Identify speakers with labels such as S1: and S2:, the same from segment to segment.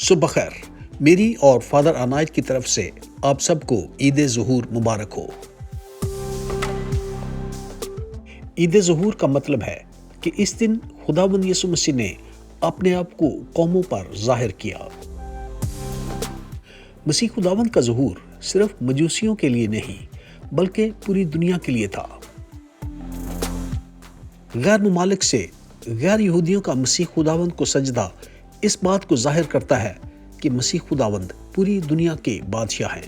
S1: صبح خیر، میری اور فادر عنایت کی طرف سے آپ سب کو عید ظہور مبارک ہو۔ عید ظہور کا مطلب ہے کہ اس دن خداوند یسوع مسیح نے اپنے آپ کو قوموں پر ظاہر کیا۔ مسیح خداوند کا ظہور صرف مجوسیوں کے لیے نہیں بلکہ پوری دنیا کے لیے تھا۔ غیر ممالک سے غیر یہودیوں کا مسیح خداوند کو سجدہ اس بات کو ظاہر کرتا ہے کہ مسیح خداوند پوری دنیا کے بادشاہ ہیں۔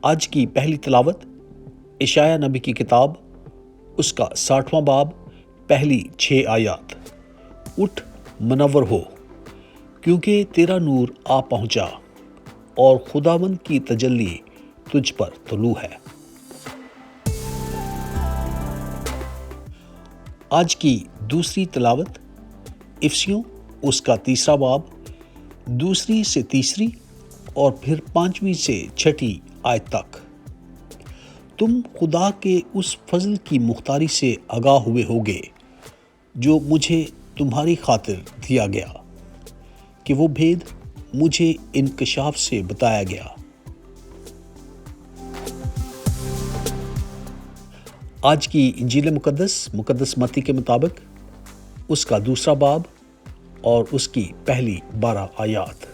S1: آج کی پہلی تلاوت اشعیاء نبی کی کتاب، اس کا 60واں باب، پہلی 6 آیات۔ اٹھ منور ہو، کیونکہ تیرا نور آ پہنچا اور خداوند کی تجلی تجھ پر طلوع ہے۔ آج کی دوسری تلاوت افسیوں، اس کا 3واں باب، 2 سے 3 اور پھر 5 سے 6 آیت تک۔ تم خدا کے اس فضل کی مختاری سے آگاہ ہوئے ہوگے جو مجھے تمہاری خاطر دیا گیا، کہ وہ بھید مجھے انکشاف سے بتایا گیا۔ آج کی انجیل مقدس متی کے مطابق، اس کا 2 باب اور اس کی پہلی 12 آیات۔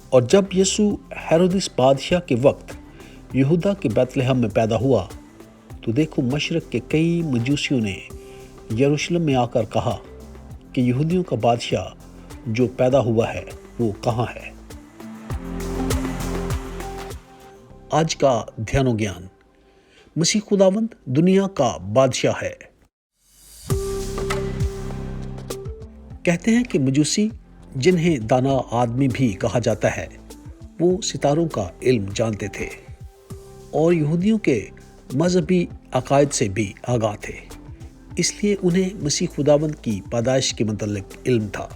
S1: اور جب یسوع ہیرودس بادشاہ کے وقت یہودا کے بیت لحم میں پیدا ہوا تو دیکھو، مشرق کے کئی مجوسیوں نے یروشلم میں آ کر کہا کہ یہودیوں کا بادشاہ جو پیدا ہوا ہے وہ کہاں ہے۔ آج کا دھیان و گیان، مسیح خداوند دنیا کا بادشاہ ہے۔ کہتے ہیں کہ مجوسی، جنہیں دانا آدمی بھی کہا جاتا ہے، وہ ستاروں کا علم جانتے تھے اور یہودیوں کے مذہبی عقائد سے بھی آگاہ تھے، اس لیے انہیں مسیح خداوند کی پیدائش کے متعلق علم تھا۔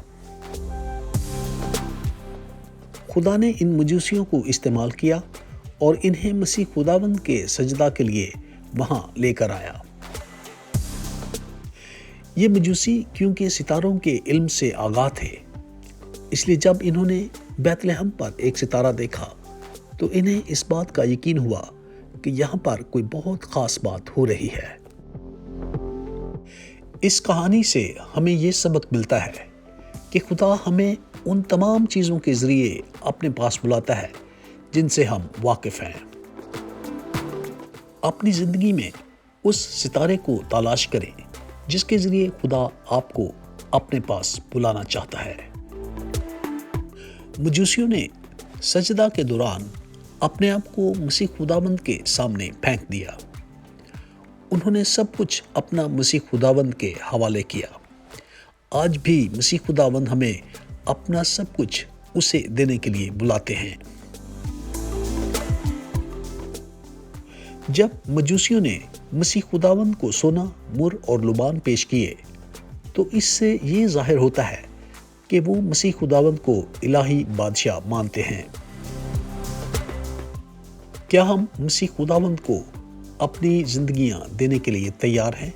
S1: خدا نے ان مجوسیوں کو استعمال کیا اور انہیں مسیح خداوند کے سجدہ کے لیے وہاں لے کر آیا۔ یہ مجوسی کیونکہ ستاروں کے علم سے آگاہ تھے، اس لیے جب انہوں نے بیت لحم پر ایک ستارہ دیکھا تو انہیں اس بات کا یقین ہوا کہ یہاں پر کوئی بہت خاص بات ہو رہی ہے۔ اس کہانی سے ہمیں یہ سبق ملتا ہے کہ خدا ہمیں ان تمام چیزوں کے ذریعے اپنے پاس بلاتا ہے جن سے ہم واقف ہیں۔ اپنی زندگی میں اس ستارے کو تلاش کریں جس کے ذریعے خدا آپ کو اپنے پاس بلانا چاہتا ہے۔ مجوسیوں نے سجدہ کے دوران اپنے آپ کو مسیح خداوند کے سامنے پھینک دیا۔ انہوں نے سب کچھ اپنا مسیح خداوند کے حوالے کیا۔ آج بھی مسیح خداوند ہمیں اپنا سب کچھ اسے دینے کے لیے بلاتے ہیں۔ جب مجوسیوں نے مسیح خداوند کو سونا، مر اور لبان پیش کیے تو اس سے یہ ظاہر ہوتا ہے کہ وہ مسیح خداوند کو الہی بادشاہ مانتے ہیں۔ کیا ہم مسیح خداوند کو اپنی زندگیاں دینے کے لیے تیار ہیں؟